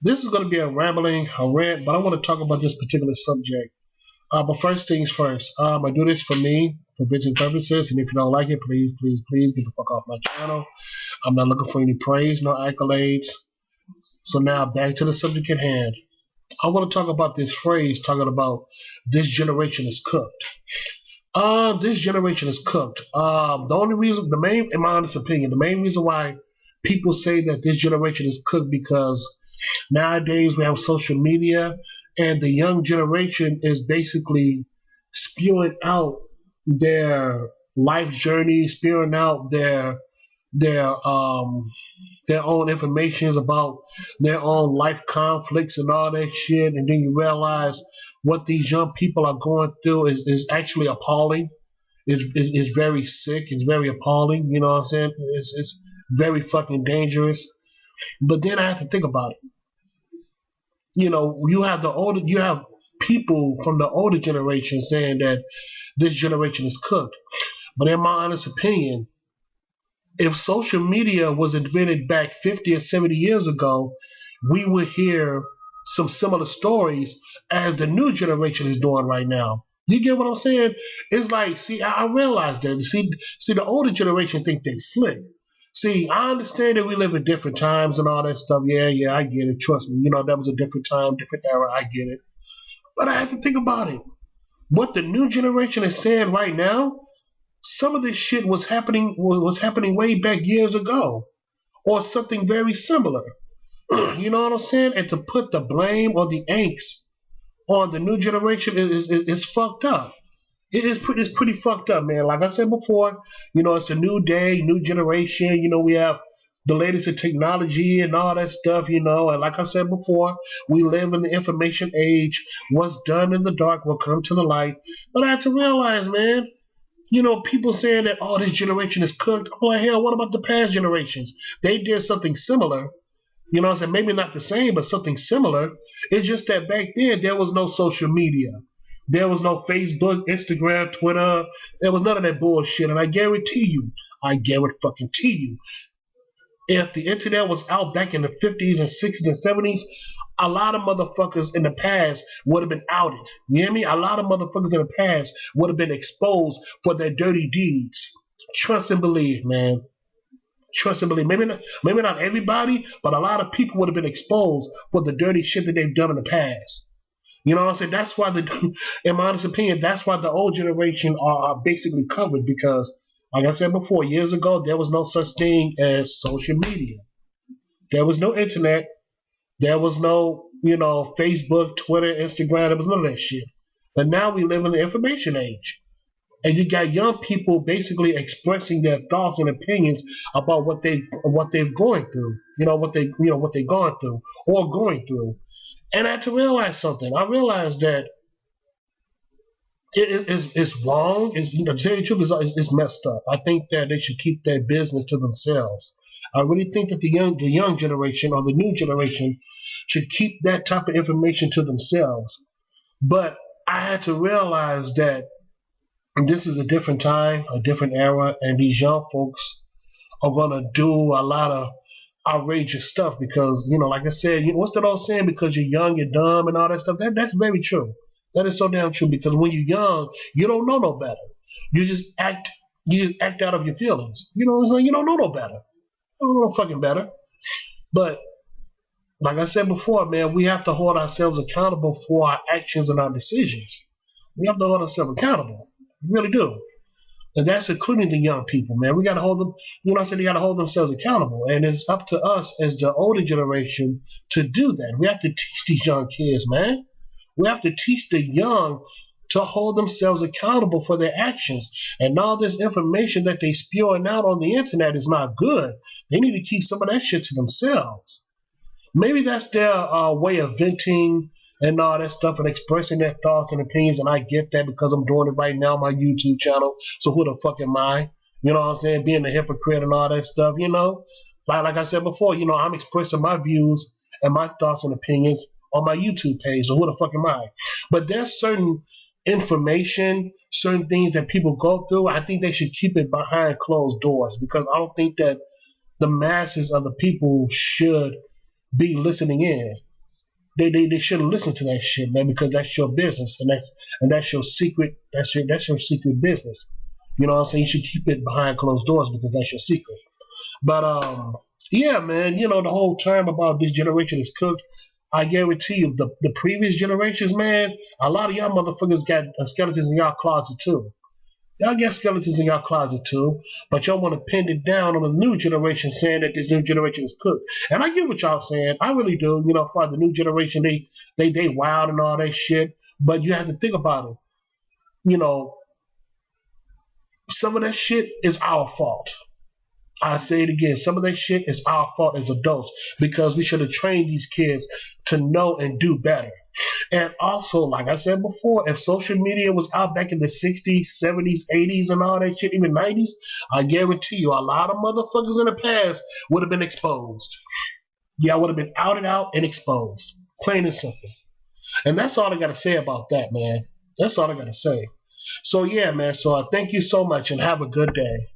This is going to be a rant, but I want to talk about this particular subject. But first things first, I do this for me, for vision purposes, and if you don't like it, please, please, please get the fuck off my channel. I'm not looking for any praise, no accolades. So now back to the subject at hand. I want to talk about this phrase talking about this generation is cooked. This generation is cooked. The only reason, in my honest opinion, the main reason why people say that this generation is cooked because nowadays we have social media and the young generation is basically spewing out their life journey, spewing out their own informations about their own life conflicts and all that shit, and then you realize what these young people are going through is actually appalling. It's very sick. It's very appalling. You know what I'm saying? It's very fucking dangerous. But then I have to think about it. You know, you have people from the older generation saying that this generation is cooked. But in my honest opinion, if social media was invented back 50 or 70 years ago, we would hear some similar stories as the new generation is doing right now. You get what I'm saying? It's like, see, I realize that. See, the older generation think they're slick. See, I understand that we live in different times and all that stuff. Yeah, I get it. Trust me. You know, that was a different time, different era. I get it. But I have to think about it. What the new generation is saying right now, some of this shit was happening way back years ago, or something very similar. You know what I'm saying? And to put the blame or the angst on the new generation is fucked up. It's pretty fucked up, man. Like I said before, you know, it's a new day, new generation. You know, we have the latest in technology and all that stuff, you know. And like I said before, we live in the information age. What's done in the dark will come to the light. But I had to realize, man, you know, people saying that, oh, this generation is cooked. I'm like, hell, what about the past generations? They did something similar. You know what I'm saying? Maybe not the same, but something similar. It's just that back then, there was no social media. There was no Facebook, Instagram, Twitter. There was none of that bullshit. And I guarantee you, if the internet was out back in the 50s and 60s and 70s, a lot of motherfuckers in the past would have been outed. You hear me? A lot of motherfuckers in the past would have been exposed for their dirty deeds. Trust and believe, man. Trust and believe. Maybe not everybody, but a lot of people would have been exposed for the dirty shit that they've done in the past. You know what I'm saying? That's why in my honest opinion, that's why the old generation are basically covered, because, like I said before, years ago, there was no such thing as social media. There was no internet. There was no, you know, Facebook, Twitter, Instagram. There was none of that shit. But now we live in the information age. And you got young people basically expressing their thoughts and opinions about what they've going through. You know, what they've gone through or going through. And I had to realize something. I realized that it's wrong. To tell you the truth, it's messed up. I think that they should keep their business to themselves. I really think that the young generation or the new generation should keep that type of information to themselves. But I had to realize that this is a different time, a different era, and these young folks are gonna do a lot of outrageous stuff because, you know, like I said, what's that old saying? Because you're young, you're dumb, and all that stuff. That's very true. That is so damn true, because when you're young, you don't know no better. You just act out of your feelings. You know what I'm saying? You don't know no better. You don't know no fucking better. But like I said before, man, we have to hold ourselves accountable for our actions and our decisions. We have to hold ourselves accountable. We really do. And that's including the young people, man. We got to hold them, you know what I said, they got to hold themselves accountable. And it's up to us as the older generation to do that. We have to teach these young kids, man. We have to teach the young to hold themselves accountable for their actions. And all this information that they spewing out on the internet is not good. They need to keep some of that shit to themselves. Maybe that's their way of venting and all that stuff and expressing their thoughts and opinions, and I get that because I'm doing it right now on my YouTube channel, so who the fuck am I? You know what I'm saying? Being a hypocrite and all that stuff, you know? Like I said before, you know, I'm expressing my views and my thoughts and opinions on my YouTube page, so who the fuck am I? But there's certain information, certain things that people go through, I think they should keep it behind closed doors, because I don't think that the masses of the people should be listening in. They shouldn't listen to that shit, man, because that's your business and that's your secret that's your secret business. You know what I'm saying? You should keep it behind closed doors because that's your secret. But yeah, man, you know the whole term about this generation is cooked. I guarantee you, the previous generations, man, a lot of y'all motherfuckers got skeletons in y'all closet too. Y'all got skeletons in y'all closet too, but y'all want to pin it down on the new generation, saying that this new generation is cooked. And I get what y'all saying. I really do. You know, for the new generation, they wild and all that shit. But you have to think about it. You know, some of that shit is our fault. I say it again. Some of that shit is our fault as adults because we should have trained these kids to know and do better. And also, like I said before, if social media was out back in the 60s, 70s, 80s, and all that shit, even 90s, I guarantee you a lot of motherfuckers in the past would have been exposed. Yeah, I would have been out and out and exposed. Plain and simple. And that's all I got to say about that, man. That's all I got to say. So, yeah, man. So, thank you so much and have a good day.